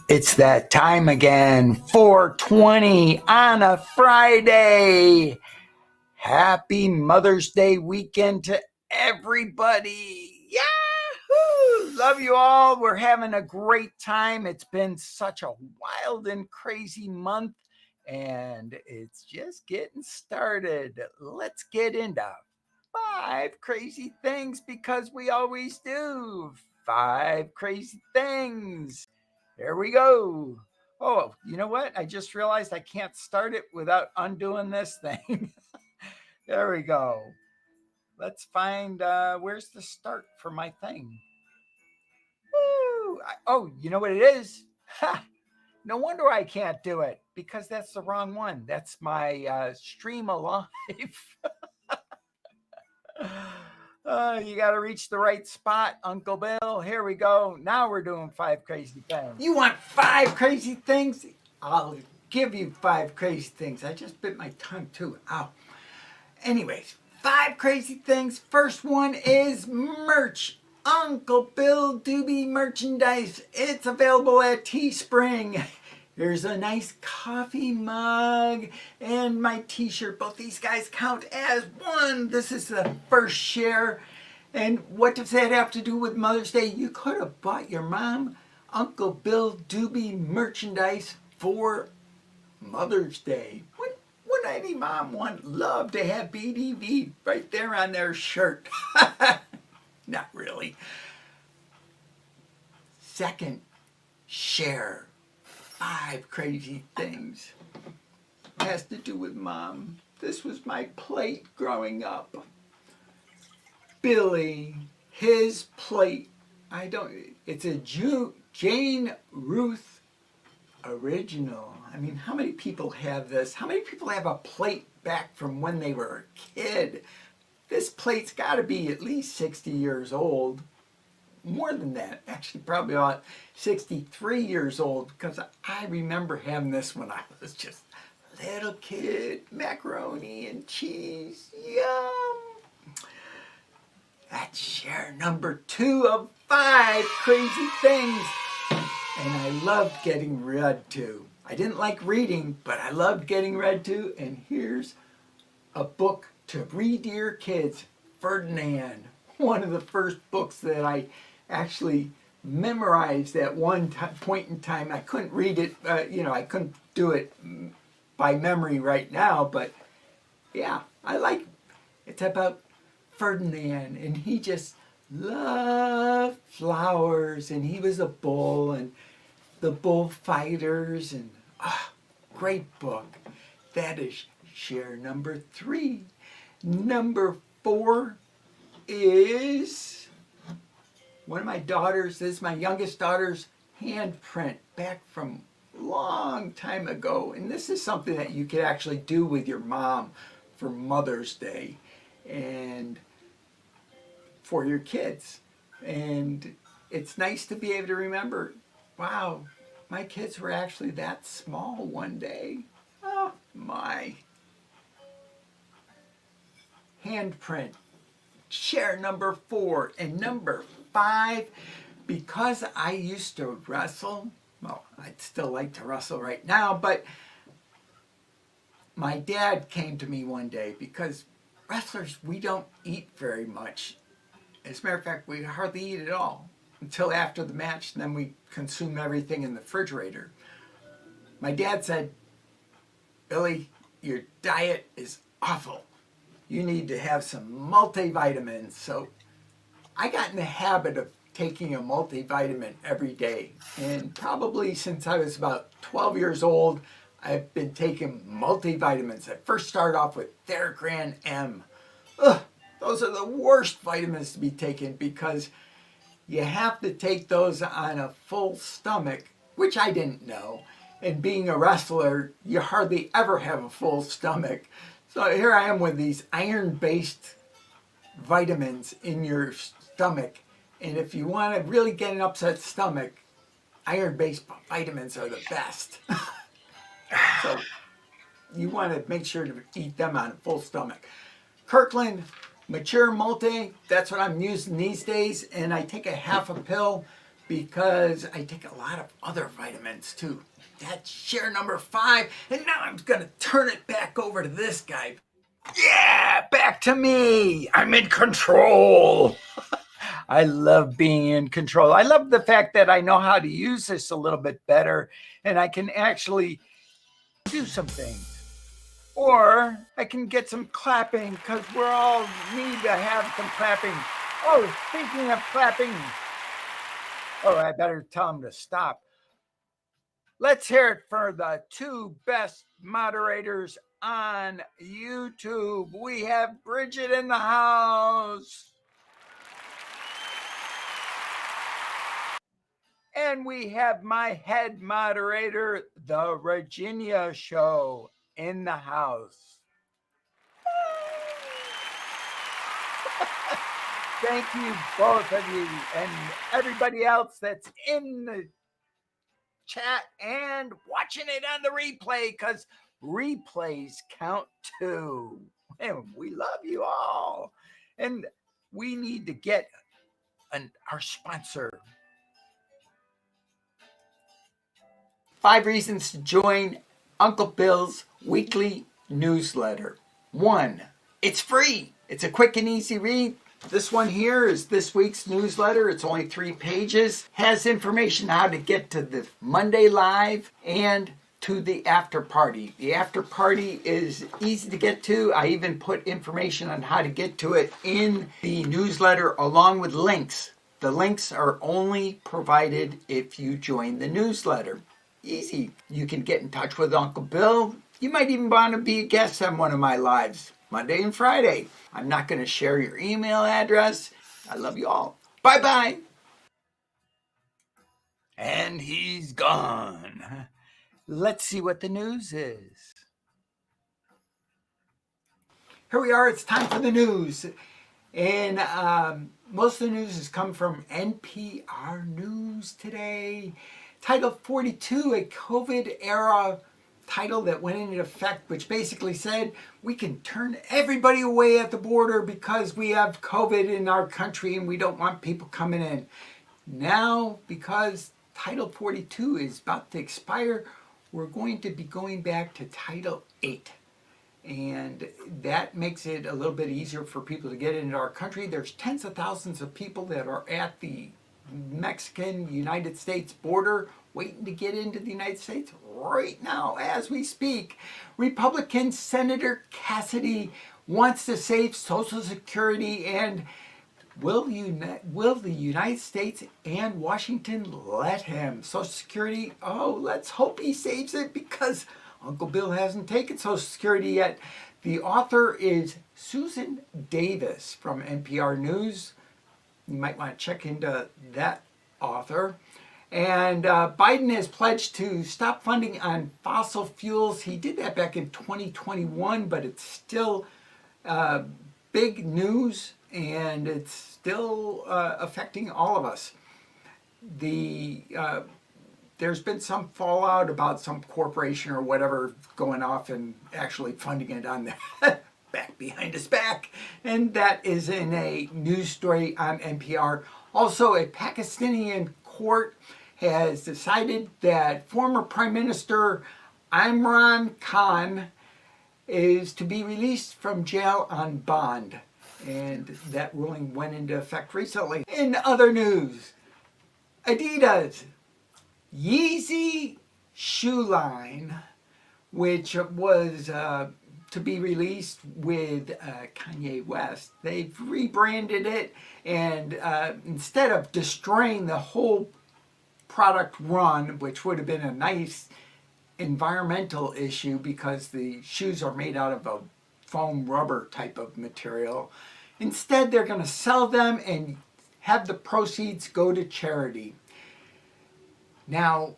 It's that time again, 4:20 on a Friday. Happy Mother's Day weekend to everybody. Yahoo! Love you all. We're having a great time. It's been such a wild and crazy month, and it's just getting started. Let's get into 5 crazy things because we always do. 5 crazy things. Here we go. Oh, you know what? I just realized I can't start it without undoing this thing. There we go. Let's find where's the start for my thing. Woo! Oh, you know what it is? Ha! No wonder I can't do it because that's the wrong one. That's my stream alive. You got to reach the right spot, Uncle Bill. Here we go. Now we're doing 5 crazy things. You want 5 crazy things? I'll give you 5 crazy things. I just bit my tongue too. Ow. Anyways, 5 crazy things. First one is merch. Uncle Bill Dube merchandise. It's available at Teespring. Here's a nice coffee mug and my t-shirt. Both these guys count as one. This is the first share. And what does that have to do with Mother's Day? You could have bought your mom Uncle Bill Dube merchandise for Mother's Day. Wouldn't any mom love to have BDV right there on their shirt? Not really. Second share. 5 crazy things. Has to do with Mom. This was my plate growing up. Billy, his plate. It's a Jane Ruth original. I mean, how many people have this? How many people have a plate back from when they were a kid? This plate's got to be at least 60 years old. More than that, actually probably about 63 years old, because I remember having this when I was just a little kid. Macaroni and cheese, yum. That's share number 2 of 5 crazy things. And I loved getting read to. I didn't like reading, but I loved getting read to. And here's a book to read to your kids, Ferdinand. One of the first books that I actually memorized at one point in time. I couldn't read it, I couldn't do it by memory right now, but yeah, it's about Ferdinand, and he just loved flowers, and he was a bull, and the bullfighters, and great book. That is share number 3. Number 4 is one of my daughters. This is my youngest daughter's handprint back from a long time ago. And this is something that you could actually do with your mom for Mother's Day and for your kids. And it's nice to be able to remember, wow, my kids were actually that small one day. Oh, my. Handprint. Share number 4. And number 5, because I used to wrestle, well, I'd still like to wrestle right now, but my dad came to me one day, because wrestlers, we don't eat very much. As a matter of fact, we hardly eat at all until after the match, and then we consume everything in the refrigerator. My dad said, Billy, your diet is awful. You need to have some multivitamins. So I got in the habit of taking a multivitamin every day. And probably since I was about 12 years old, I've been taking multivitamins. I first started off with Theragran M. Ugh, those are the worst vitamins to be taken, because you have to take those on a full stomach, which I didn't know. And being a wrestler, you hardly ever have a full stomach. So here I am with these iron-based vitamins in your stomach. And if you want to really get an upset stomach, iron-based vitamins are the best. So you want to make sure to eat them on a full stomach. Kirkland Mature Multi, that's what I'm using these days. And I take a half a pill because I take a lot of other vitamins too. That's share number 5. And now I'm going to turn it back over to this guy. Yeah, back to me. I'm in control. I love being in control. I love the fact that I know how to use this a little bit better and I can actually do some things. Or I can get some clapping because we're all need to have some clapping. Oh, speaking of clapping. Oh, I better tell him to stop. Let's hear it for the 2 best moderators on YouTube. We have Bridget in the house. And we have my head moderator, the Virginia Show, in the house. Thank you, both of you, and everybody else that's in the chat and watching it on the replay, because replays count too. And we love you all. And we need to get our sponsor. 5 reasons to join Uncle Bill's weekly newsletter. 1, it's free. It's a quick and easy read. This one here is this week's newsletter. It's only 3 pages. Has information how to get to the Monday Live and to the after party. The after party is easy to get to. I even put information on how to get to it in the newsletter along with links. The links are only provided if you join the newsletter. Easy. You can get in touch with Uncle Bill. You might even want to be a guest on one of my lives, Monday and Friday. I'm not going to share your email address. I love you all. Bye-bye. And he's gone. Let's see what the news is. Here we are. It's time for the news. And most of the news has come from NPR News today. Title 42, a COVID-era title that went into effect, which basically said we can turn everybody away at the border because we have COVID in our country and we don't want people coming in. Now, because Title 42 is about to expire, we're going to be going back to Title 8. And that makes it a little bit easier for people to get into our country. There's tens of thousands of people that are at the Mexican-United States border waiting to get into the United States right now as we speak. Republican Senator Cassidy wants to save Social Security, and will the United States and Washington let him? Social Security, oh, let's hope he saves it because Uncle Bill hasn't taken Social Security yet. The author is Susan Davis from NPR News. You might want to check into that author. And Biden has pledged to stop funding on fossil fuels. He did that back in 2021, but it's still big news and it's still affecting all of us. There's been some fallout about some corporation or whatever going off and actually funding it on the back behind his back, and that is in a news story on NPR. Also, a Pakistani court has decided that former Prime Minister Imran Khan is to be released from jail on bond, and that ruling went into effect recently. In other news, Adidas Yeezy shoe line, which was to be released with Kanye West, they've rebranded it, and instead of destroying the whole product run, which would have been a nice environmental issue because the shoes are made out of a foam rubber type of material, instead they're going to sell them and have the proceeds go to charity. Now,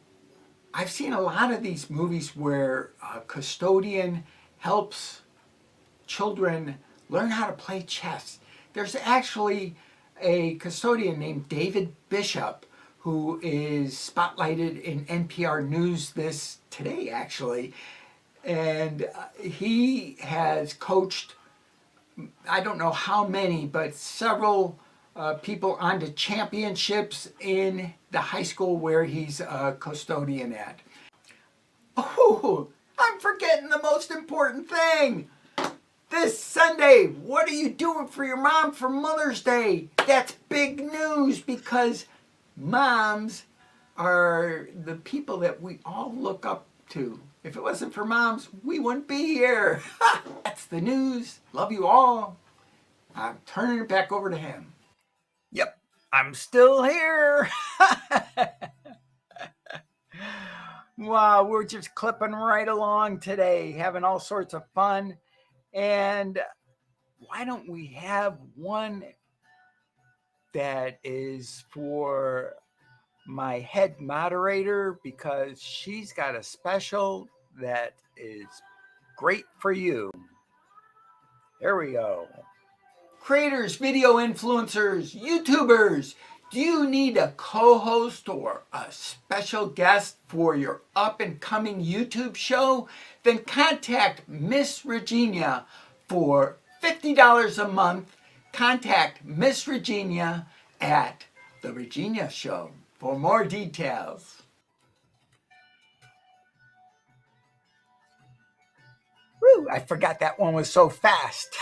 I've seen a lot of these movies where a custodian helps children learn how to play chess. There's actually a custodian named David Bishop who is spotlighted in NPR News this today, actually. And he has coached, I don't know how many, but several people onto championships in the high school where he's a custodian at. Oh, I'm forgetting the most important thing. This Sunday, what are you doing for your mom for Mother's Day? That's big news because moms are the people that we all look up to. If it wasn't for moms, we wouldn't be here. That's the news. Love you all. I'm turning it back over to him. Yep, I'm still here. Wow, we're just clipping right along today, having all sorts of fun. And why don't we have one that is for my head moderator, because she's got a special that is great for you. There we go. Creators, video influencers, YouTubers, do you need a co-host or a special guest for your up-and-coming YouTube show? Then contact Miss Regina for $50 a month. Contact Miss Regina at The Regina Show for more details. Woo, I forgot that one was so fast.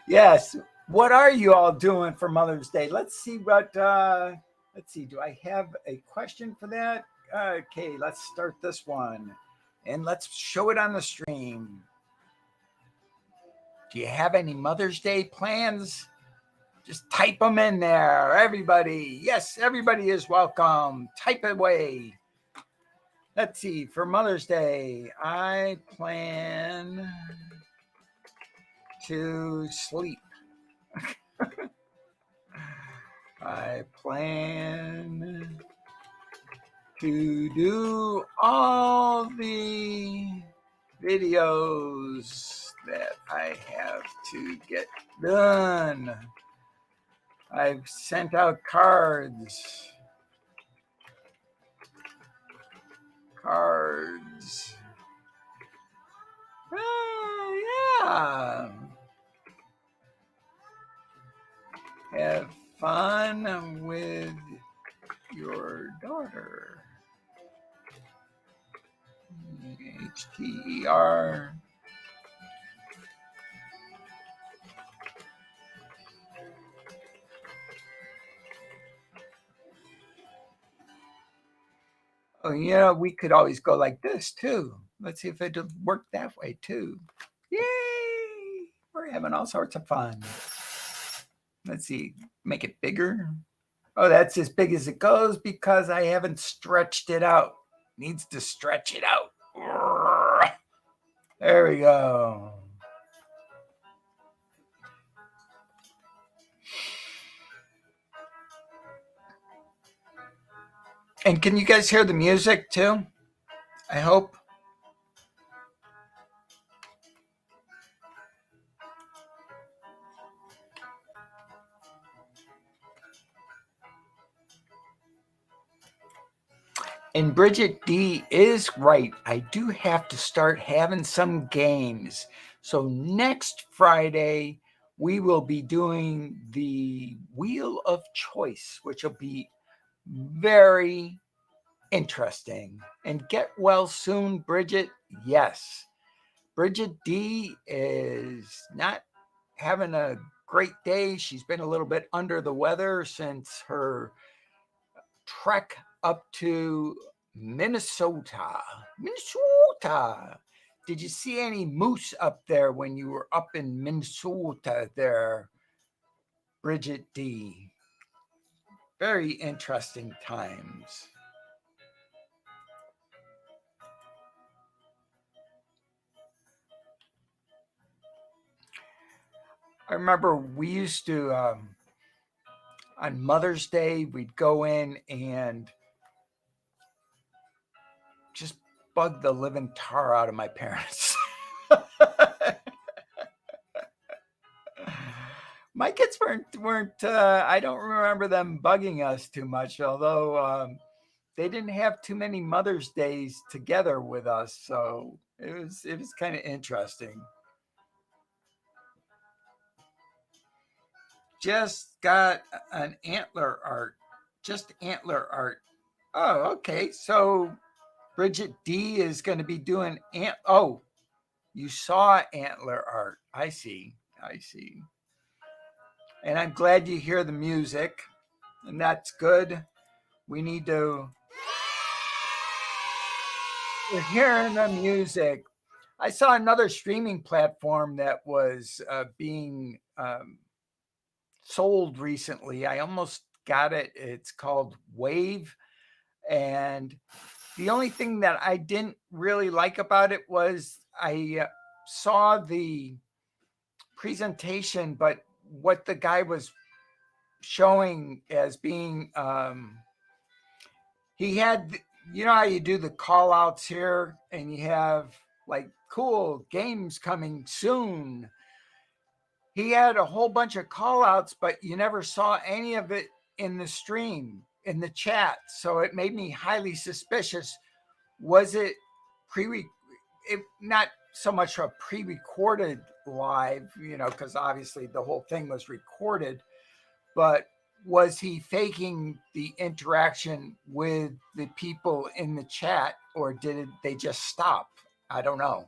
Yes. What are you all doing for Mother's Day? Let's see what, let's see. Do I have a question for that? Okay, let's start this one and let's show it on the stream. Do you have any Mother's Day plans? Just type them in there, everybody. Yes, everybody is welcome. Type away. Let's see, for Mother's Day, I plan to sleep. I plan to do all the videos that I have to get done. I've sent out cards. Yeah. Have fun with your daughter. HTER. Oh, yeah, we could always go like this too. Let's see if it work that way too. Yay! We're having all sorts of fun. Let's see, make it bigger. Oh, that's as big as it goes because I haven't stretched it out. Needs to stretch it out. There we go. And can you guys hear the music too? I hope. And Bridget D is right. I do have to start having some games. So next Friday, we will be doing the Wheel of Choice, which will be very interesting. And get well soon, Bridget. Yes. Bridget D is not having a great day. She's been a little bit under the weather since her trek up to Minnesota. Did you see any moose up there when you were up in Minnesota there, Bridget D? Very interesting times. I remember we used to, on Mother's Day, we'd go in and just bug the living tar out of my parents. My kids weren't I don't remember them bugging us too much, although they didn't have too many Mother's Days together with us, so it was kind of interesting. just got an antler art, just antler art. Oh, okay. So Bridget D is going to be doing oh, you saw antler art. I see. I see. And I'm glad you hear the music, and that's good. We need to. We're hearing the music. I saw another streaming platform that was being sold recently. I almost got it. It's called Wave. And the only thing that I didn't really like about it was I saw the presentation, but what the guy was showing as being, he had, you know how you do the call outs here and you have like cool games coming soon. He had a whole bunch of call outs, but you never saw any of it in the stream, in the chat. So it made me highly suspicious. Was it not so much a pre-recorded live, because obviously the whole thing was recorded, but was he faking the interaction with the people in the chat, or did they just stop? I don't know.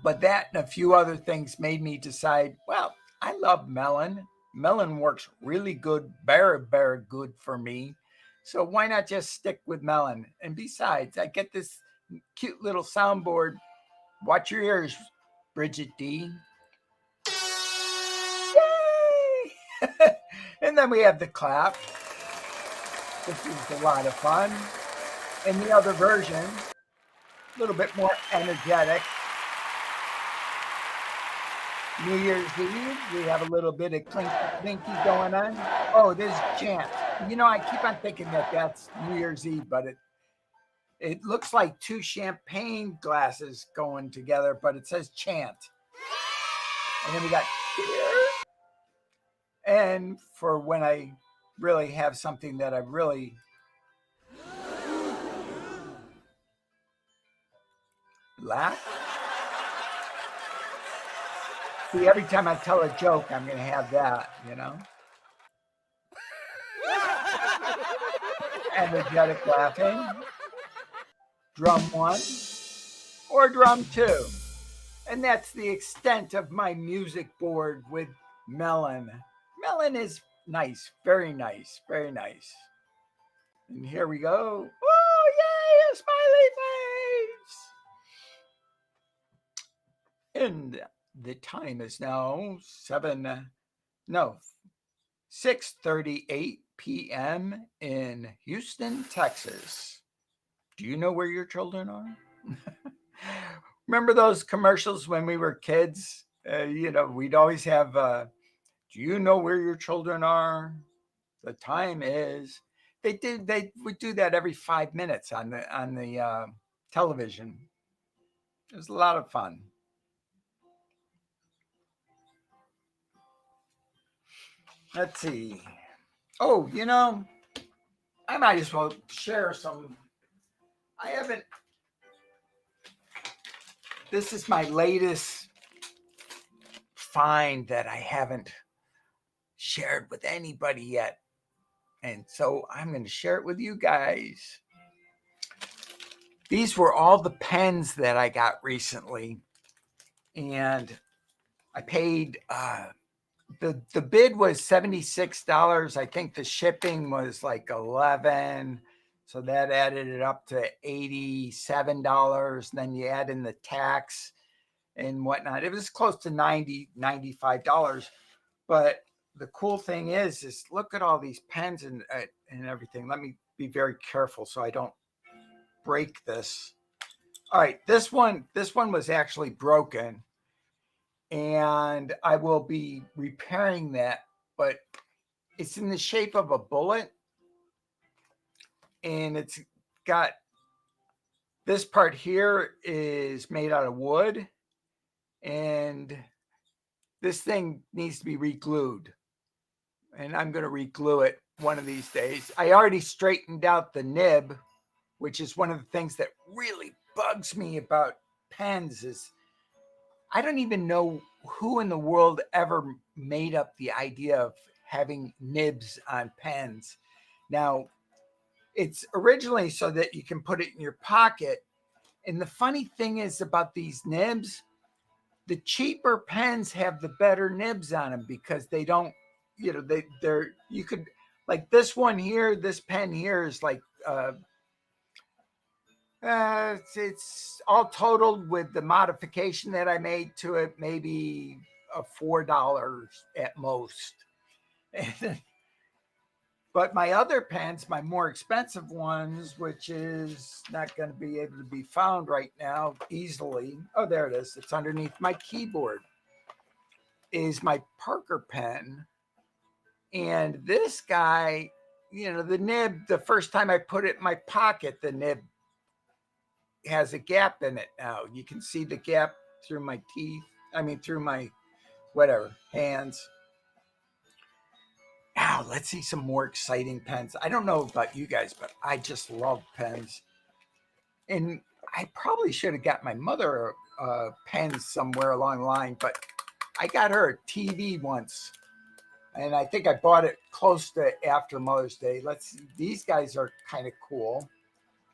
But that and a few other things made me decide, well, I love melon. Melon works really good, very, very good for me. So why not just stick with melon? And besides, I get this cute little soundboard. Watch your ears, Bridget D. Yay! And then we have the clap. This is a lot of fun. And the other version, a little bit more energetic. New Year's Eve, we have a little bit of clinky clinky going on. Oh, there's chant. I keep on thinking that that's New Year's Eve, but it looks like two champagne glasses going together, but it says chant. And then we got cheer. And for when I really have something that I really laugh. See, every time I tell a joke, I'm going to have that, Energetic laughing. Drum 1 or drum 2. And that's the extent of my music board with melon. Melon is nice, very nice, very nice. And here we go. Oh, yay, a smiley face. And the time is now 6:38 p.m. in Houston, Texas. Do you know where your children are? Remember those commercials when we were kids? We'd always have, do you know where your children are? The time is. They would do that every 5 minutes on the television. It was a lot of fun. Let's see. Oh, I might as well share some. This is my latest find that I haven't shared with anybody yet. And so I'm going to share it with you guys. These were all the pens that I got recently. And I paid, the bid was $76. I think the shipping was like $11. So that added it up to $87. Then you add in the tax and whatnot. It was close to $90, $95. But the cool thing is look at all these pens and everything. Let me be very careful so I don't break this. All right, this one was actually broken, and I will be repairing that, but it's in the shape of a bullet, and it's got this part here is made out of wood, and this thing needs to be re-glued. And I'm going to re-glue it one of these days. I already straightened out the nib, which is one of the things that really bugs me about pens is I don't even know who in the world ever made up the idea of having nibs on pens. Now, it's originally so that you can put it in your pocket. And the funny thing is about these nibs, the cheaper pens have the better nibs on them because they don't, they're, you could, like this one here, this pen here is like, it's all totaled with the modification that I made to it, maybe $4 at most. But my other pens, my more expensive ones, which is not going to be able to be found right now easily. Oh, there it is. It's underneath my keyboard. Is my Parker pen. And this guy, the nib, the first time I put it in my pocket, the nib has a gap in it now. You can see the gap through my teeth. Through my hands. Now, let's see some more exciting pens. I don't know about you guys, but I just love pens. And I probably should have got my mother a pen somewhere along the line, but I got her a TV once. And I think I bought it close to after Mother's Day. Let's see. These guys are kind of cool.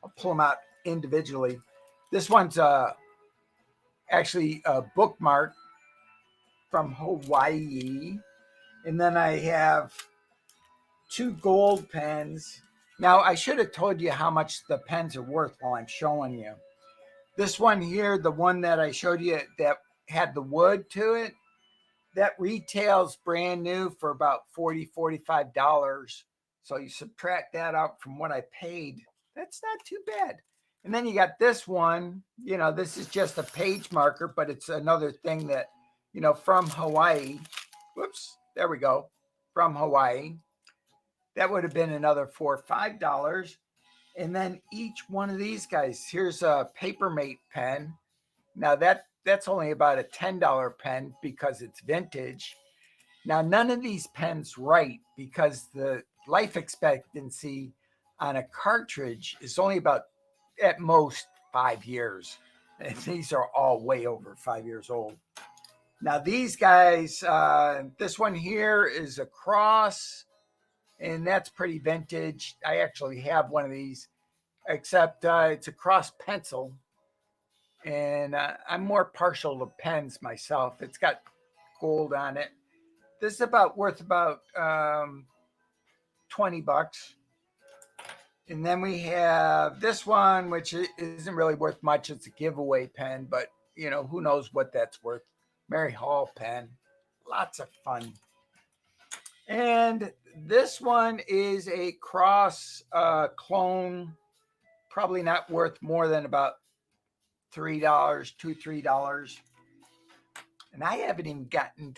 I'll pull them out individually. This one's actually a bookmark from Hawaii. And then I have 2 gold pens. Now, I should have told you how much the pens are worth while I'm showing you. This one here, the one that I showed you that had the wood to it, that retails brand new for about $45. So you subtract that out from what I paid. That's not too bad. And then you got this one, this is just a page marker, but it's another thing that, from Hawaii. Whoops, there we go. From Hawaii. That would have been another $4 or $5. And then each one of these guys, here's a Papermate pen. Now that's only about a $10 pen because it's vintage. Now, none of these pens write because the life expectancy on a cartridge is only about at most 5 years. And these are all way over 5 years old. Now, these guys, this one here is a Cross, and that's pretty vintage. I actually have one of these, except it's a Cross pencil. And I'm more partial to pens myself. It's got gold on it. This is worth about $20. And then we have this one, which isn't really worth much. It's a giveaway pen, but who knows what that's worth. Mary Hall pen. Lots of fun. And this one is a Cross clone. Probably not worth more than about $3, $3. And I haven't even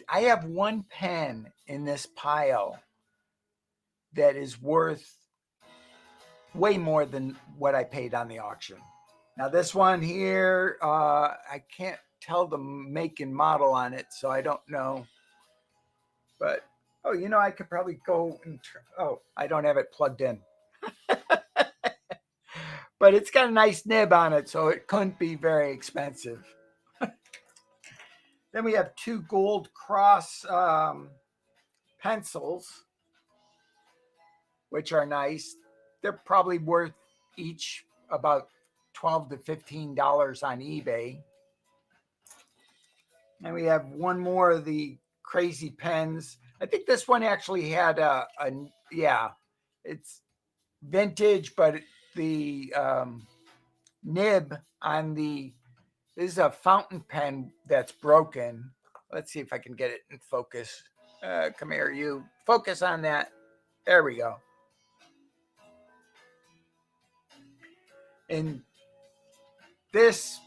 I have one pen in this pile that is worth way more than what I paid on the auction. Now this one here, I can't tell the make and model on it, so I don't know. But, I could probably go and, I don't have it plugged in. But it's got a nice nib on it, so it couldn't be very expensive. Then we have 2 gold Cross pencils, which are nice. They're probably worth each about $12 to $15 on eBay. And we have one more of the crazy pens. I think this one actually had it's vintage, but the nib on this is a fountain pen that's broken. Let's see if I can get it in focus. Come here, you. Focus on that. There we go. And this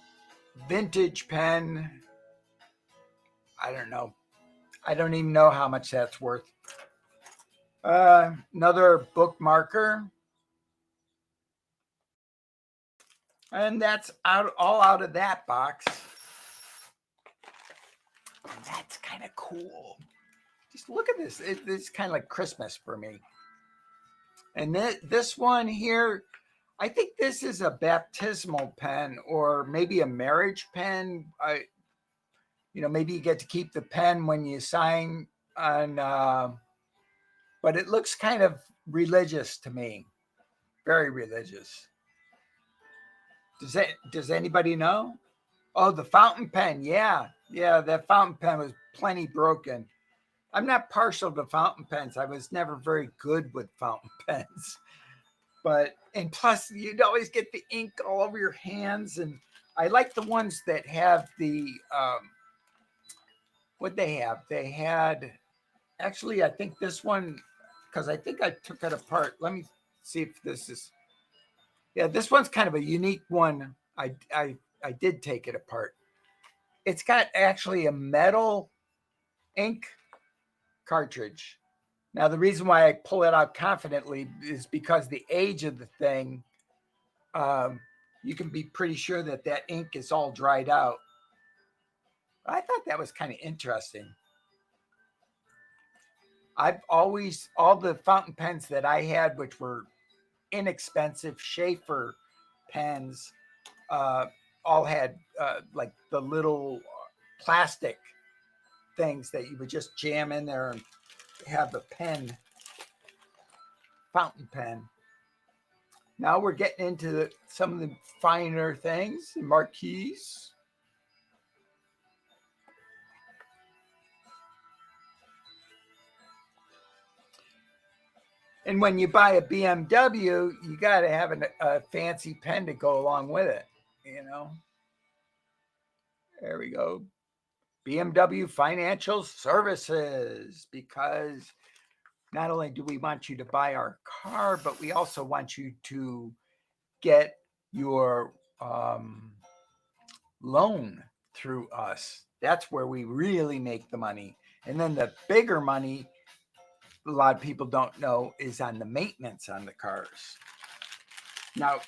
vintage pen, I don't know. I don't even know how much that's worth. Another bookmarker. And that's all out of that box. And that's kind of cool. Just look at this. It's kind of like Christmas for me. And this one here, I think this is a baptismal pen or maybe a marriage pen. maybe you get to keep the pen when you sign on, but it looks kind of religious to me, very religious. Does anybody know? Oh, the fountain pen. Yeah. Yeah, that fountain pen was plenty broken. I'm not partial to fountain pens. I was never very good with fountain pens. And plus you'd always get the ink all over your hands. And I like the ones that have the, what they have. They had, actually, I think this one, because I think I took it apart. Let me see if this is, yeah, this one's kind of a unique one. I did take it apart. It's got actually a metal ink cartridge. Now, the reason why I pull it out confidently is because the age of the thing, you can be pretty sure that that ink is all dried out. I thought that was kind of interesting. I've always, all the fountain pens that I had, which were inexpensive Schaefer pens, all had like the little plastic things that you would just jam in there and have the pen, fountain pen. Now we're getting into some of the finer things, the marquees. And when you buy a BMW, you got to have a fancy pen to go along with it, There we go. BMW Financial Services, because not only do we want you to buy our car, but we also want you to get your loan through us. That's where we really make the money. And then the bigger money, a lot of people don't know, is on the maintenance on the cars. Now,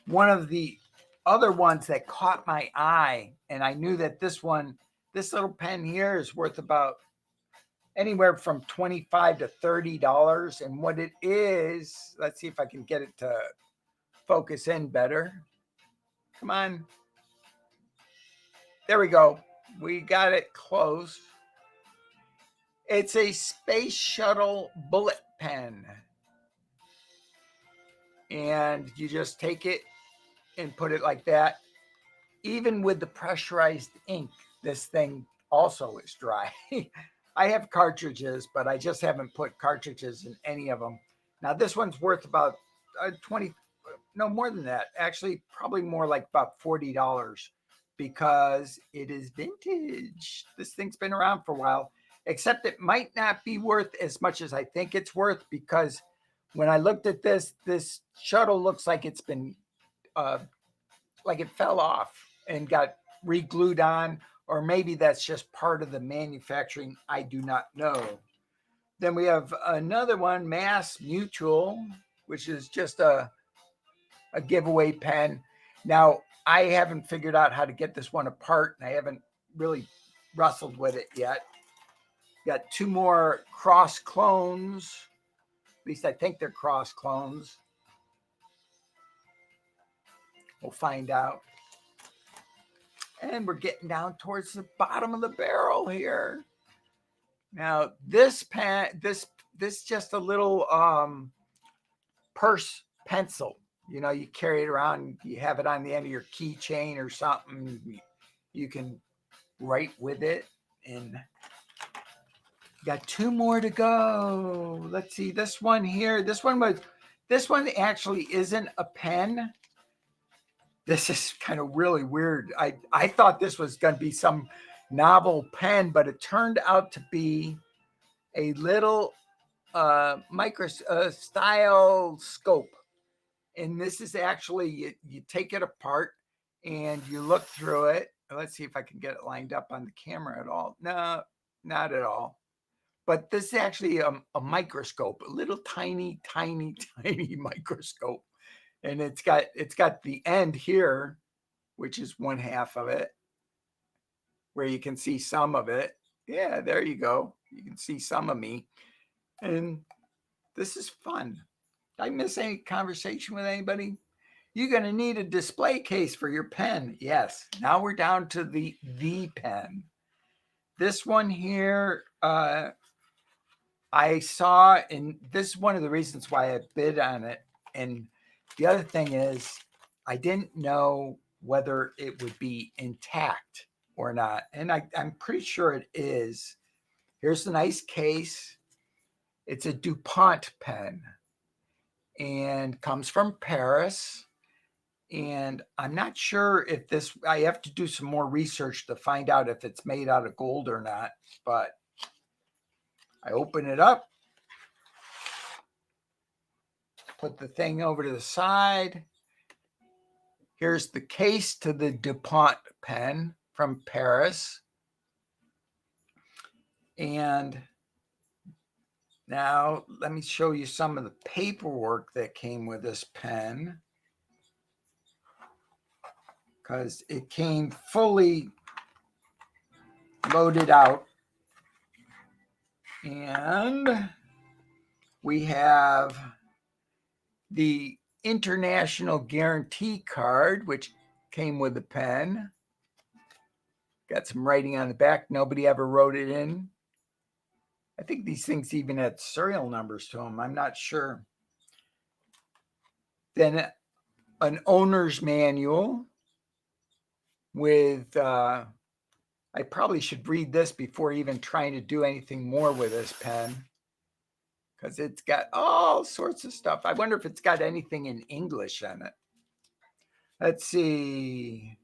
one of the other ones that caught my eye, and I knew that this little pen here is worth about anywhere from $25 to $30. And what it is, let's see if I can get it to focus in better. Come on. There we go. We got it close. It's a space shuttle bullet pen. And you just take it and put it like that. Even with the pressurized ink, this thing also is dry. I have cartridges, but I just haven't put cartridges in any of them. Now, this one's worth about 20, no more than that. Actually, probably more like about $40 because it is vintage. This thing's been around for a while, except it might not be worth as much as I think it's worth, because when I looked at this shuttle looks like it's been, like it fell off and got re-glued on, or maybe that's just part of the manufacturing. I do not know. Then we have another one, Mass Mutual, which is just a giveaway pen. Now, I haven't figured out how to get this one apart, and I haven't really wrestled with it yet. Got two more cross clones. At least I think they're cross clones. We'll find out. And we're getting down towards the bottom of the barrel here. Now, this pen, this just a little purse pencil. You carry it around, you have it on the end of your keychain or something. You can write with it. And got two more to go. Let's see, this one here. This one actually isn't a pen. This is kind of really weird. I thought this was going to be some novel pen, but it turned out to be a little micro style scope. And this is actually, you take it apart and you look through it. Let's see if I can get it lined up on the camera at all. No, not at all. But this is actually a microscope, a little tiny microscope. And it's got the end here, which is one half of it, where you can see some of it. Yeah, there you go. You can see some of me. And this is fun. Did I miss any conversation with anybody? You're going to need a display case for your pen. Yes. Now we're down to the pen. This one here, I saw, and this is one of the reasons why I bid on it. And the other thing is, I didn't know whether it would be intact or not. And I'm pretty sure it is. Here's the nice case. It's a DuPont pen and comes from Paris. And I'm not sure if this, I have to do some more research to find out if it's made out of gold or not. But I open it up, put the thing over to the side. Here's the case to the DuPont pen from Paris. And now let me show you some of the paperwork that came with this pen, because it came fully loaded out. And we have the international guarantee card, which came with the pen. Got some writing on the back. Nobody ever wrote it in. I think these things even had serial numbers to them. I'm not sure. Then an owner's manual with, I probably should read this before even trying to do anything more with this pen, because it's got all sorts of stuff. I wonder if it's got anything in English in it. Let's see.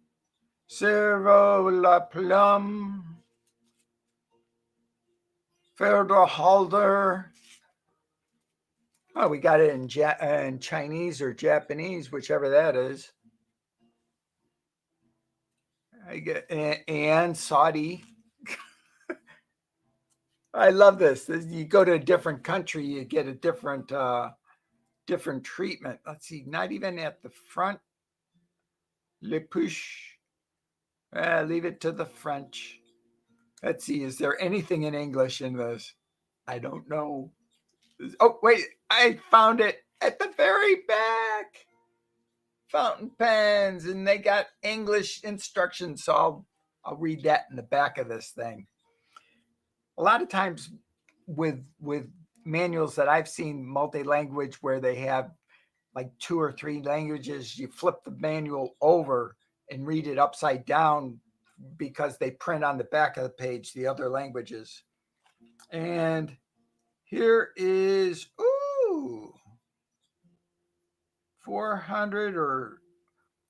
Zero la plum. Felderhalter. Oh, we got it in Chinese or Japanese, whichever that is. I get and Saudi. I love this. You go to a different country, you get a different treatment. Let's see, not even at the front. Le push. Leave it to the French. Let's see, is there anything in English in this? I don't know. Oh, wait, I found it at the very back. Fountain pens, and they got English instructions, so I'll read that in the back of this thing. A lot of times with manuals that I've seen multi-language where they have like 2 or 3 languages, you flip the manual over and read it upside down because they print on the back of the page the other languages. And here is, 400, or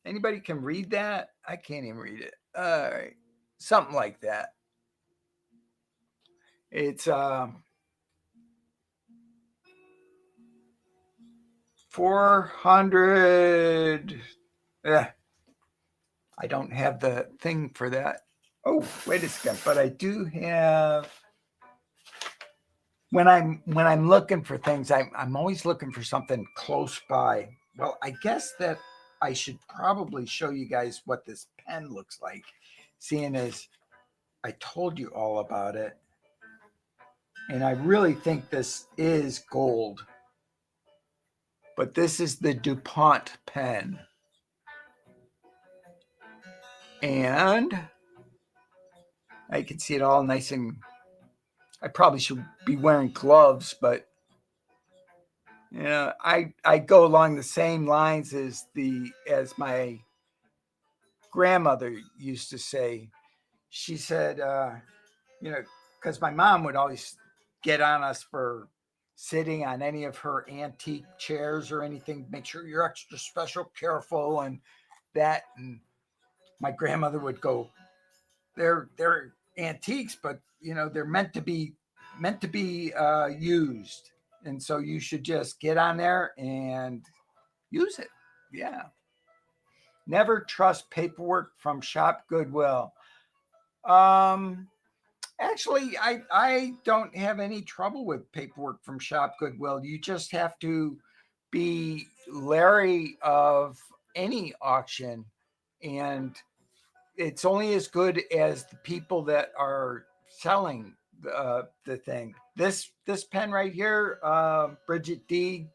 anybody can read that? I can't even read it. All right. Something like that. It's 400. I don't have the thing for that. Oh, wait a second. But I do have, when I'm looking for things, I'm always looking for something close by. Well, I guess that I should probably show you guys what this pen looks like, seeing as I told you all about it. And I really think this is gold. But this is the DuPont pen. And I can see it all nice, and I probably should be wearing gloves, but you know, I go along the same lines as my grandmother used to say. She said, because my mom would always get on us for sitting on any of her antique chairs or anything. Make sure you're extra special careful and that. And my grandmother would go, they're antiques, but they're meant to be used, and so you should just get on there and use it. Yeah. Never trust paperwork from Shop Goodwill. Actually, I don't have any trouble with paperwork from Shop Goodwill. You just have to be leery of any auction, and it's only as good as the people that are selling the thing. This pen right here, Bridget D,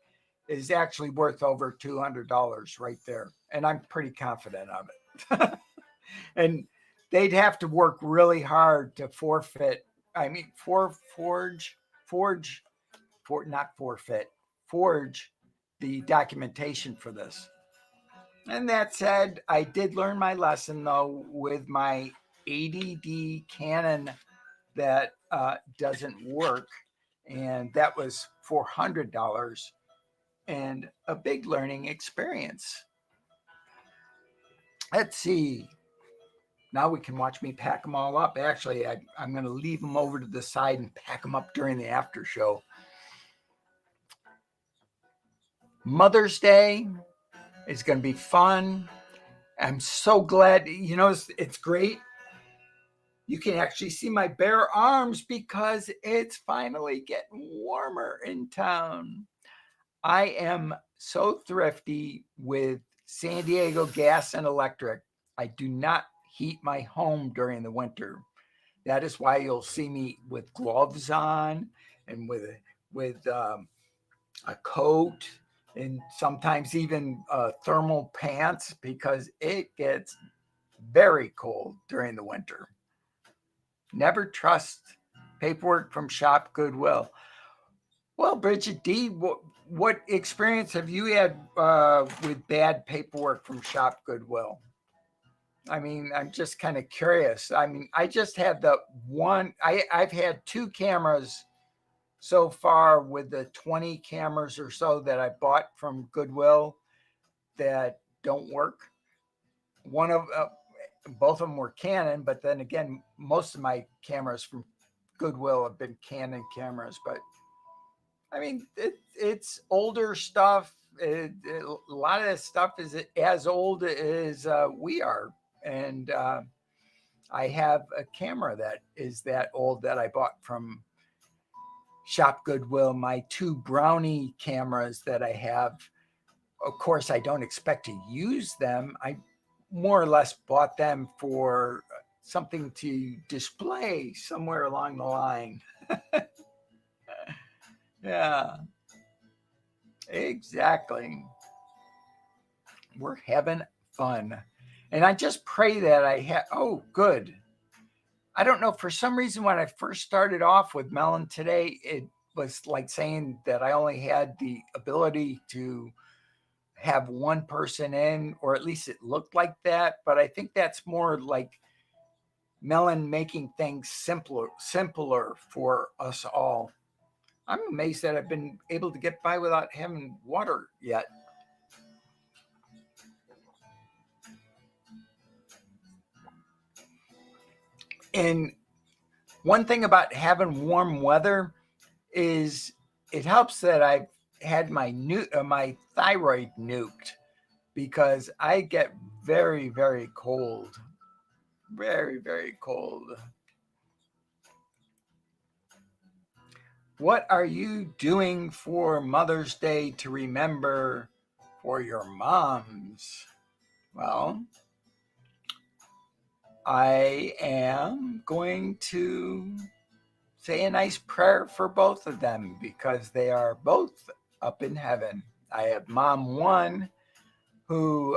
is actually worth over $200 right there. And I'm pretty confident of it. And they'd have to work really hard to forfeit. I mean, forge, not forfeit, forge the documentation for this. And that said, I did learn my lesson though with my 80D Canon that doesn't work, and that was $400 and a big learning experience. Let's see. Now we can watch me pack them all up. Actually, I'm going to leave them over to the side and pack them up during the after show. Mother's Day is going to be fun. I'm so glad. You know, it's great. You can actually see my bare arms because it's finally getting warmer in town. I am so thrifty with San Diego Gas and Electric. I do not heat my home during the winter. That is why you'll see me with gloves on and with a coat and sometimes even thermal pants because it gets very cold during the winter. Never trust paperwork from Shop Goodwill. Well, Bridget D., what experience have you had with bad paperwork from Shop Goodwill? I mean, I'm just kind of curious. I mean, I just had the one, I've had 2 cameras so far with the 20 cameras or so that I bought from Goodwill that don't work. Both of them were Canon, but then again, most of my cameras from Goodwill have been Canon cameras. But I mean, it's older stuff. A lot of this stuff is as old as we are. And I have a camera that is that old that I bought from Shop Goodwill. My 2 Brownie cameras that I have, of course, I don't expect to use them. I more or less bought them for something to display somewhere along the line. Yeah, exactly. We're having fun. And I just pray that I have, oh, good. I don't know, for some reason, when I first started off with Melon today, it was like saying that I only had the ability to have one person in, or at least it looked like that. But I think that's more like Melon making things simpler for us all. I'm amazed that I've been able to get by without having water yet. And one thing about having warm weather is it helps that I've had my thyroid nuked because I get very, very cold. Very, very cold. What are you doing for Mother's Day to remember for your moms? Well, I am going to say a nice prayer for both of them because they are both up in heaven. I have Mom 1 who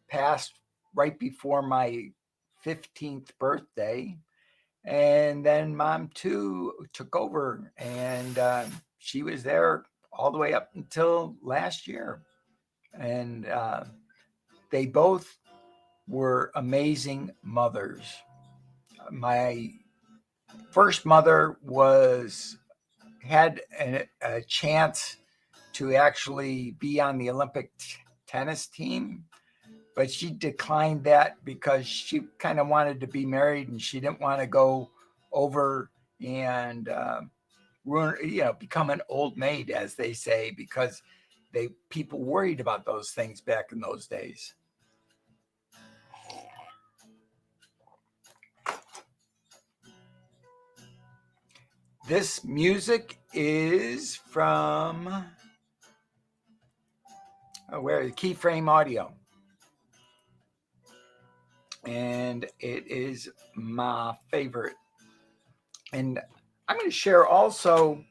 passed right before my 15th birthday. And then Mom 2 took over, and she was there all the way up until last year. And they both were amazing mothers. My first mother had a chance to actually be on the Olympic tennis team, but she declined that because she kind of wanted to be married and she didn't want to go over and become an old maid, as they say, because people worried about those things back in those days. This music is from Keyframe Audio. And it is my favorite. And I'm going to share also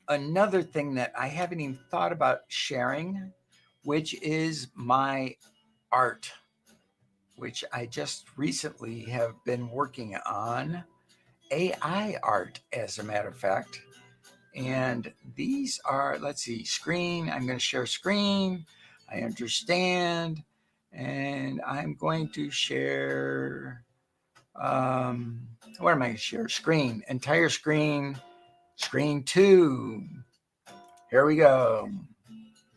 another thing that I haven't even thought about sharing, which is my art, which I just recently have been working on AI art, as a matter of fact. And these are, let's see, screen. I'm going to share screen. I understand. And I'm going to share, what am I going to share? Screen, entire screen, screen 2. Here we go.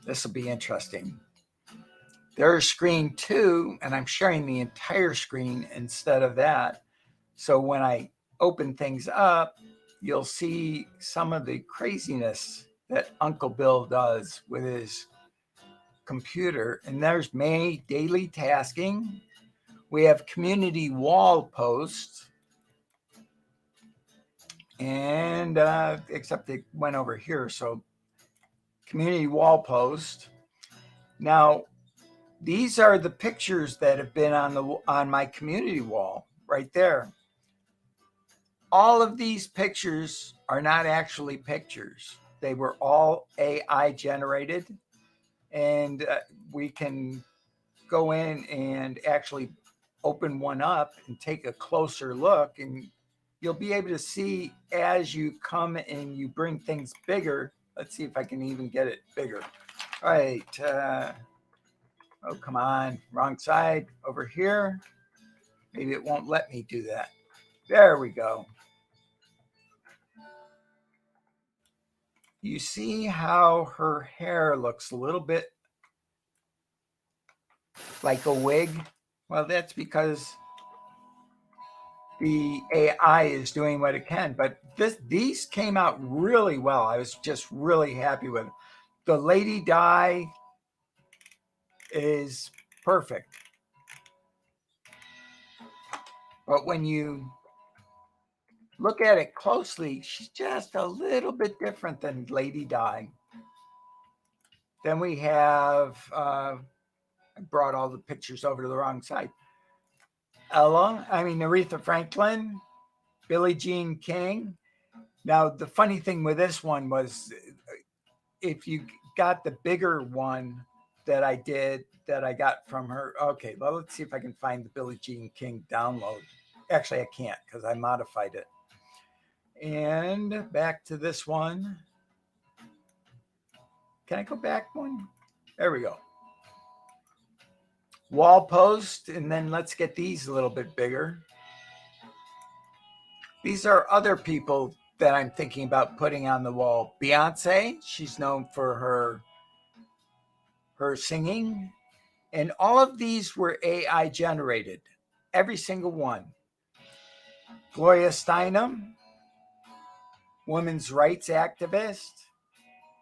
This will be interesting. There's screen 2, and I'm sharing the entire screen instead of that. So when I open things up, you'll see some of the craziness that Uncle Bill does with his computer. And there's May daily tasking. We have community wall posts. And except it went over here. So community wall post. Now, these are the pictures that have been on my community wall right there. All of these pictures are not actually pictures. They were all AI generated, and we can go in and actually open one up and take a closer look, and you'll be able to see as you come and you bring things bigger. Let's see if I can even get it bigger. All right. Oh, come on. Wrong side. Over here. Maybe it won't let me do that. There we go. You see how her hair looks a little bit like a wig? Well, that's because the AI is doing what it can. But these came out really well. I was just really happy with it. The lady dye is perfect. But when you look at it closely, she's just a little bit different than Lady Di. Then we have, I brought all the pictures over to the wrong side. Aretha Franklin, Billie Jean King. Now, the funny thing with this one was if you got the bigger one that I did, that I got from her. Okay, well, let's see if I can find the Billie Jean King download. Actually, I can't because I modified it. And back to this one. Can I go back one? There we go. Wall post, and then let's get these a little bit bigger. These are other people that I'm thinking about putting on the wall. Beyonce, she's known for her singing. And all of these were AI generated, every single one. Gloria Steinem, women's rights activist.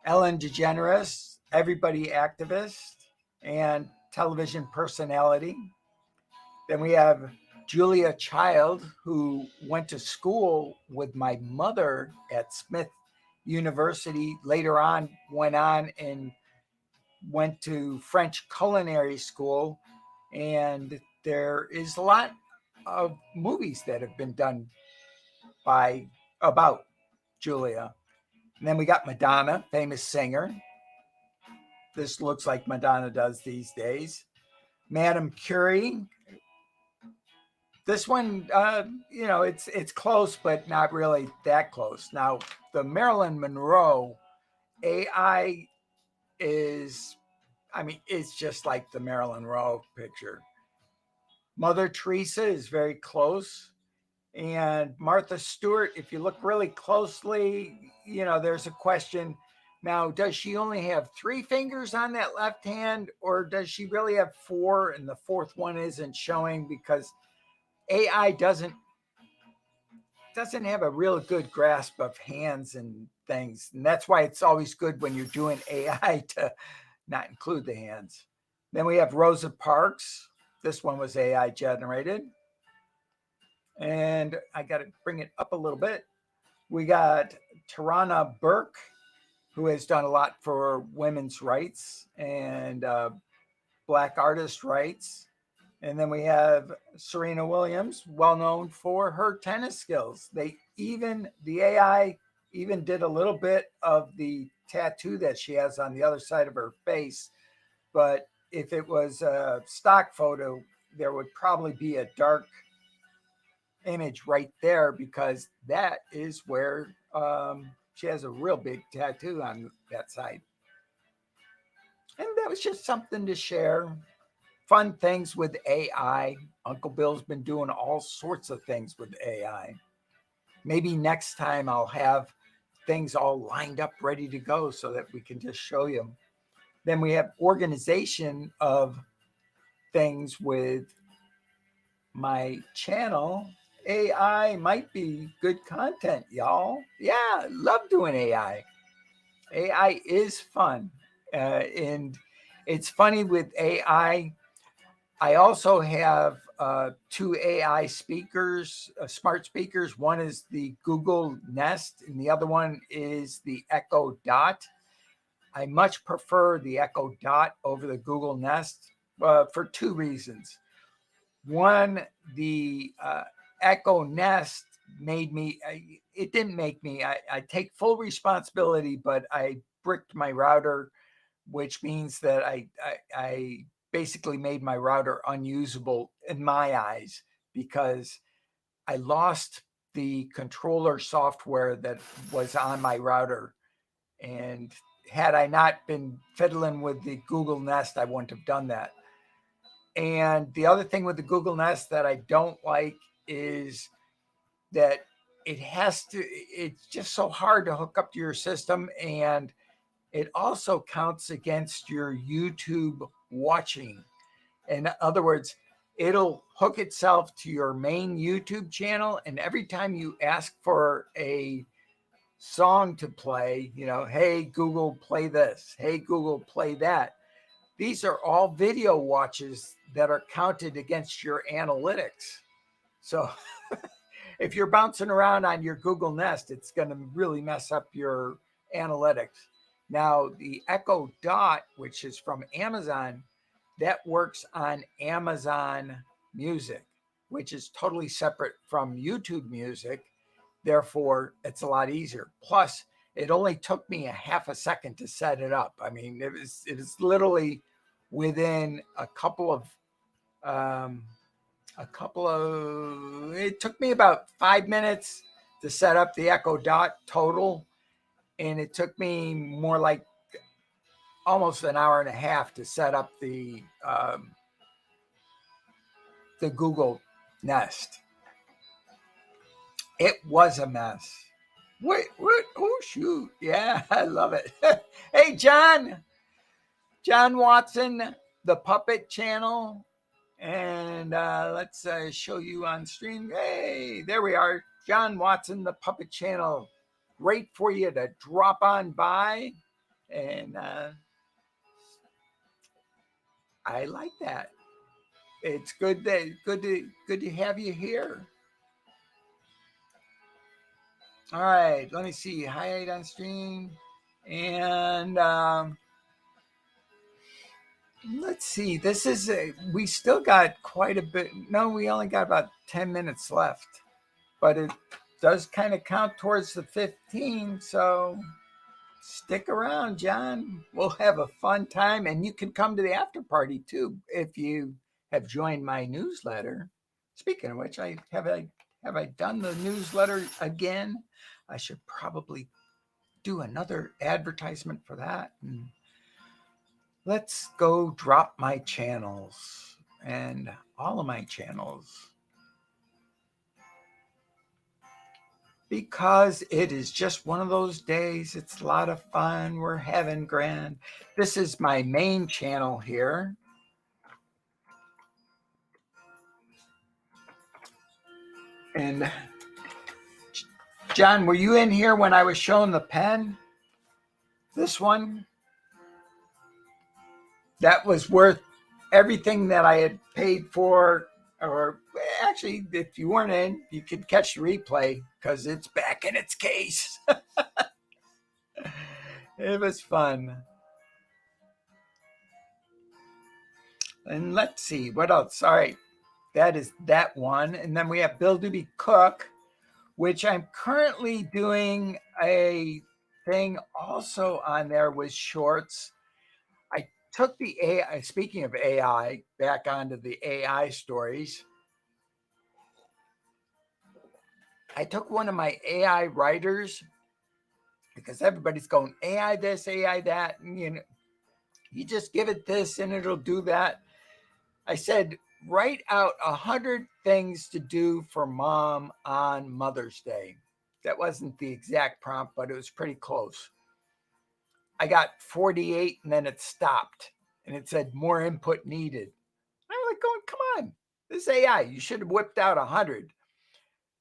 Ellen DeGeneres, everybody activist and television personality. Then we have Julia Child, who went to school with my mother at Smith University, later on went on and went to French culinary school. And there is a lot of movies that have been done about Julia. And then we got Madonna, famous singer. This looks like Madonna does these days. Madame Curie. This one, it's close, but not really that close. Now, the Marilyn Monroe AI it's just like the Marilyn Monroe picture. Mother Teresa is very close. And Martha Stewart, if you look really closely, there's a question. Now, does she only have 3 fingers on that left hand, or does she really have 4 and the 4th one isn't showing because AI doesn't have a real good grasp of hands and things. And that's why it's always good when you're doing AI to not include the hands. Then we have Rosa Parks. This one was AI generated. And I got to bring it up a little bit. We got Tarana Burke, who has done a lot for women's rights and Black artist rights. And then we have Serena Williams, well known for her tennis skills. The AI even did a little bit of the tattoo that she has on the other side of her face. But if it was a stock photo, there would probably be a dark image right there because that is where she has a real big tattoo on that side. And that was just something to share. Fun things with AI. Uncle Bill's been doing all sorts of things with AI. Maybe next time I'll have things all lined up ready to go so that we can just show you. Then we have organization of things with my channel. AI might be good content, y'all. Yeah, love doing AI. AI is fun. And it's funny with AI. I also have two AI speakers, smart speakers. One is the Google Nest, and the other one is the Echo Dot. I much prefer the Echo Dot over the Google Nest for two reasons. One, the Echo Nest made me, it didn't make me, I take full responsibility, but I bricked my router, which means that I basically made my router unusable in my eyes because I lost the controller software that was on my router. And had I not been fiddling with the Google Nest, I wouldn't have done that. And the other thing with the Google Nest that I don't like is that it's just so hard to hook up to your system. And it also counts against your YouTube watching. In other words, it'll hook itself to your main YouTube channel. And every time you ask for a song to play, hey, Google, play this. Hey, Google, play that. These are all video watches that are counted against your analytics. So if you're bouncing around on your Google Nest, it's going to really mess up your analytics. Now, the Echo Dot, which is from Amazon, that works on Amazon Music, which is totally separate from YouTube Music. Therefore, it's a lot easier. Plus, it only took me a half a second to set it up. I mean, it was literally within it took me about 5 minutes to set up the Echo Dot total. And it took me more like almost an hour and a half to set up the Google Nest. It was a mess. What? Oh, shoot. Yeah, I love it. Hey, John Watson, the Puppet Channel. And let's show you on stream. Hey, there we are. John Watson, the Puppet Channel. Great for you to drop on by. And I like that. It's good to have you here. All right, let me see. Highlight on stream. And let's see. This is we still got quite a bit. No, we only got about 10 minutes left. But it does kind of count towards the 15. So stick around, John. We'll have a fun time. And you can come to the after party too if you have joined my newsletter. Speaking of which, have I done the newsletter again? I should probably do another advertisement for that. And let's go drop my channels and all of my channels. Because it is just one of those days. It's a lot of fun. We're having grand. This is my main channel here. And John, were you in here when I was showing the pen? This one? That was worth everything that I had paid for. Or actually, if you weren't in, you could catch the replay because it's back in its case. It was fun. And let's see, what else? All right, that is that one. And then we have Bill Dube Cook, which I'm currently doing a thing also on there with shorts. I took the AI, speaking of AI, back onto the AI stories. I took one of my AI writers because everybody's going AI this, AI that, and you just give it this and it'll do that. I said, write out 100 things to do for mom on Mother's Day. That wasn't the exact prompt, but it was pretty close. I got 48 and then it stopped and it said more input needed. I was like going, come on, this AI, you should have whipped out 100.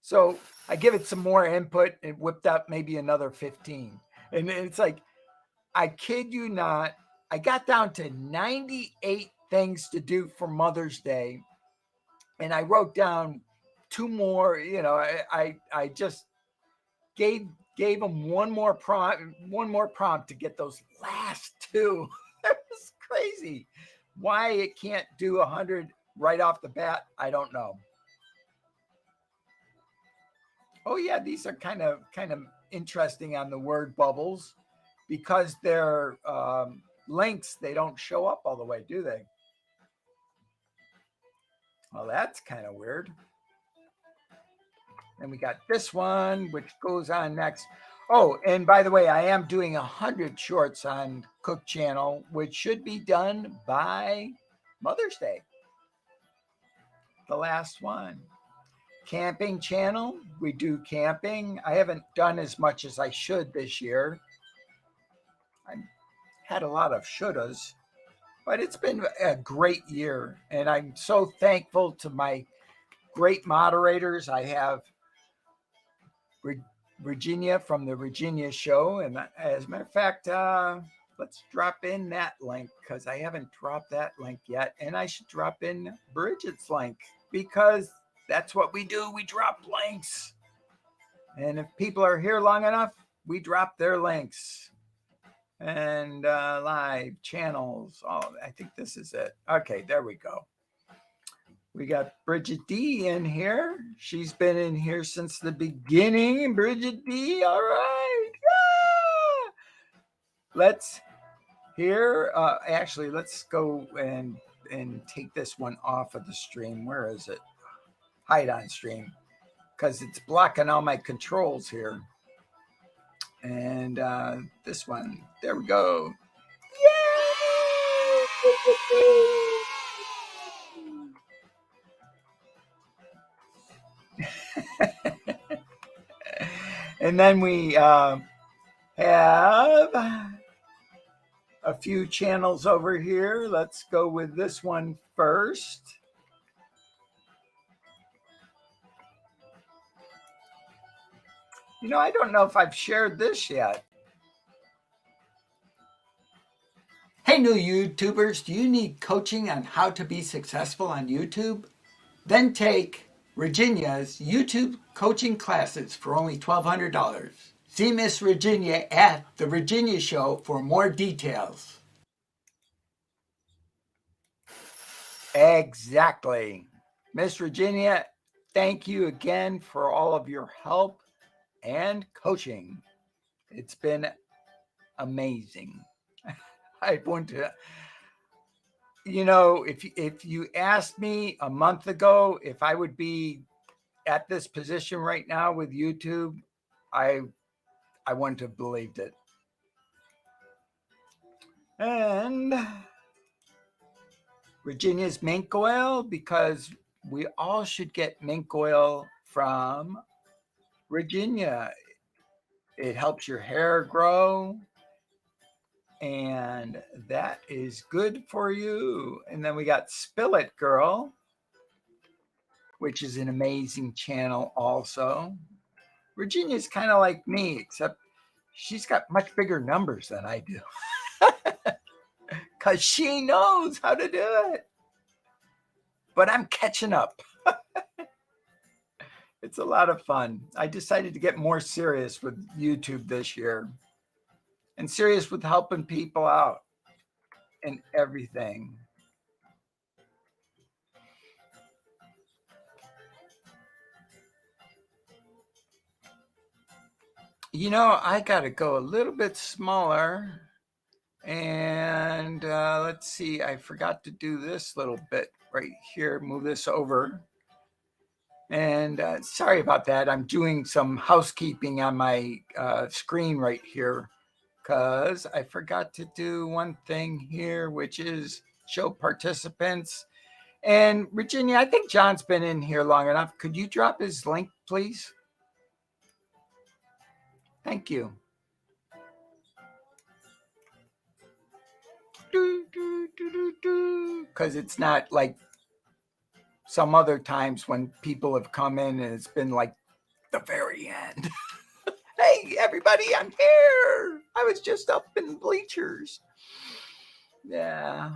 So I give it some more input and whipped out maybe another 15. And it's like, I kid you not, I got down to 98 things to do for Mother's Day. And I wrote down two more, I just gave them one more prompt to get those last two. That was crazy. Why it can't do 100 right off the bat, I don't know. Oh yeah, these are kind of interesting on the word bubbles because they're links. They don't show up all the way, do they? Well, that's kind of weird. And we got this one, which goes on next. Oh, and by the way, I am doing 100 shorts on Cook Channel, which should be done by Mother's Day. The last one. Camping channel, we do camping. I haven't done as much as I should this year. I had a lot of shouldas, but it's been a great year. And I'm so thankful to my great moderators. I have Virginia from the Virginia Show. And as a matter of fact, let's drop in that link because I haven't dropped that link yet. And I should drop in Bridget's link because that's what we do. We drop links. And if people are here long enough, we drop their links. And live channels. Oh, I think this is it. Okay, there we go. We got Bridget D in here. She's been in here since the beginning. Bridget D, all right. Yeah. Let's here. Actually, let's go and take this one off of the stream. Where is it? Hide on stream. Because it's blocking all my controls here. And this one, there we go. Yay! And then we have a few channels over here. Let's go with this one first. I don't know if I've shared this yet. Hey, new YouTubers, do you need coaching on how to be successful on YouTube? Then take Virginia's YouTube coaching classes for only $1,200. See Miss Virginia at The Virginia Show for more details. Exactly. Miss Virginia, thank you again for all of your help and coaching. It's been amazing. I want to, if you asked me a month ago if I would be at this position right now with YouTube, I wouldn't have believed it. And Virginia's mink oil, because we all should get mink oil from Virginia. It helps your hair grow, and that is good for you. And then we got Spill It Girl, which is an amazing channel also. Virginia's kind of like me, except she's got much bigger numbers than I do. Because she knows how to do it. But I'm catching up. It's a lot of fun. I decided to get more serious with YouTube this year and serious with helping people out and everything. I got to go a little bit smaller. And let's see, I forgot to do this little bit right here. Move this over. And sorry about that. I'm doing some housekeeping on my screen right here because I forgot to do one thing here, which is show participants. And Virginia, I think John's been in here long enough. Could you drop his link, please? Thank you. Because it's not like some other times when people have come in and it's been like the very end. Hey, everybody, I'm here. I was just up in bleachers. Yeah.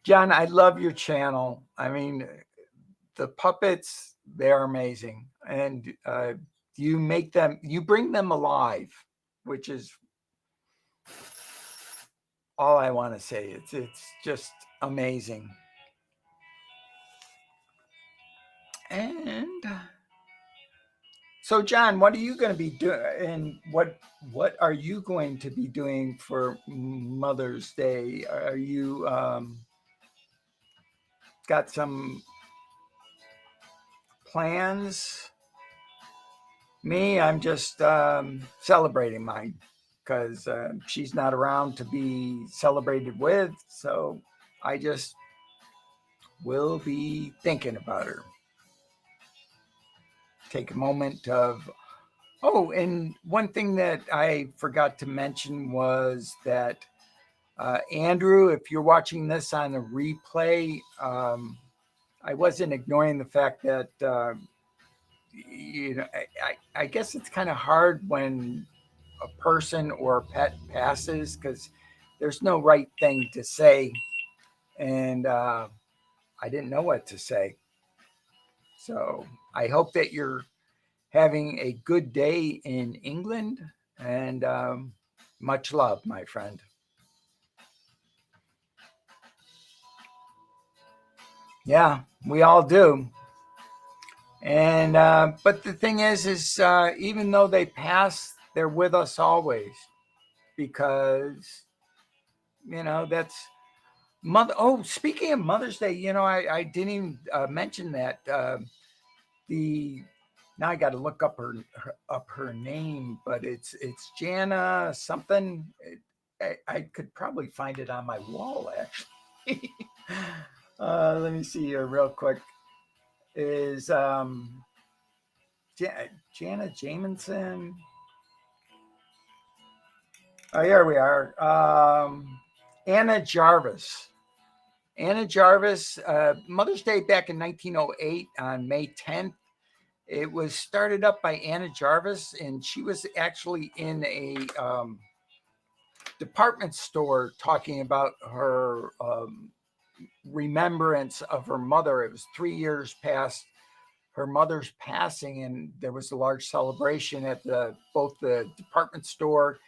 John, I love your channel. I mean, the puppets, they're amazing. And you bring them alive, which is all I want to say. It's just amazing. And so, John, what are you going to be doing? And what are you going to be doing for Mother's Day? Are you got some plans? Me, I'm just celebrating mine because she's not around to be celebrated with. So I just will be thinking about her. Take a moment of, oh, and one thing that I forgot to mention was that Andrew, if you're watching this on a replay, I wasn't ignoring the fact that, I guess it's kind of hard when a person or a pet passes because there's no right thing to say. And I didn't know what to say. So I hope that you're having a good day in England, and much love, my friend. Yeah, we all do. And but the thing is even though they pass, they're with us always because that's mother. Oh, speaking of Mother's Day, I didn't even mention that the now I got to look up her name, but it's Jana something. I could probably find it on my wall actually. Let me see here real quick. Is Jana Jamison? Oh, here we are. Anna Jarvis. Anna Jarvis, Mother's Day back in 1908 on May 10th. It was started up by Anna Jarvis, and she was actually in a department store talking about her remembrance of her mother. It was 3 years past her mother's passing, and there was a large celebration at both the department store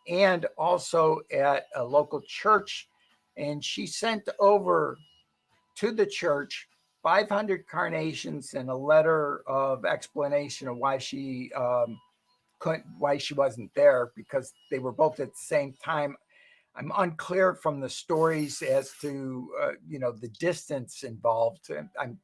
and also at a local church. And she sent over to the church 500 carnations and a letter of explanation of why she why she wasn't there, because they were both at the same time. I'm unclear from the stories as to the distance involved. I'm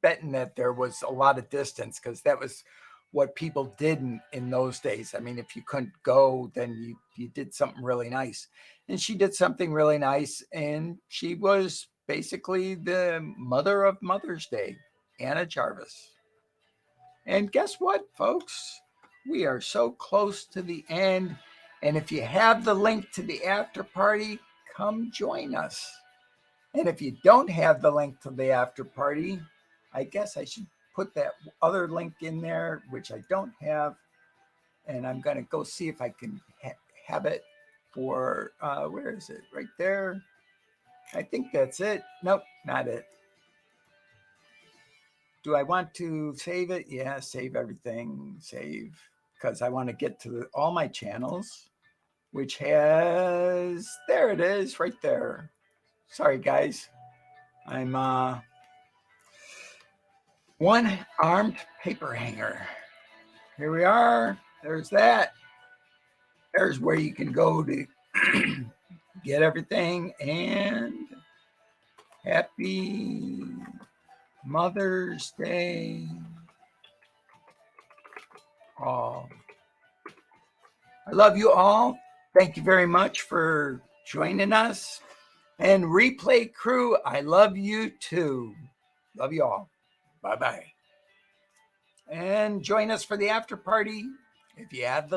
betting that there was a lot of distance because that was what people did in those days. I mean, if you couldn't go, then you did something really nice. And she did something really nice, and she was basically the mother of Mother's Day, Anna Jarvis. And guess what, folks? We are so close to the end. And if you have the link to the after party, come join us. And if you don't have the link to the after party, I guess I should put that other link in there, which I don't have. And I'm going to go see if I can have it for, where is it? Right there. I think that's it. Nope, not it. Do I want to save it? Yeah, save everything, save, because I want to get to all my channels, which has, there it is, right there. Sorry, guys. I'm one-armed paper hanger. Here we are. there's that. There's where you can go to get everything. And happy Mother's Day. All. I love you all. Thank you very much for joining us. And Replay Crew, I love you too. Love you all. Bye-bye. And join us for the after party if you have the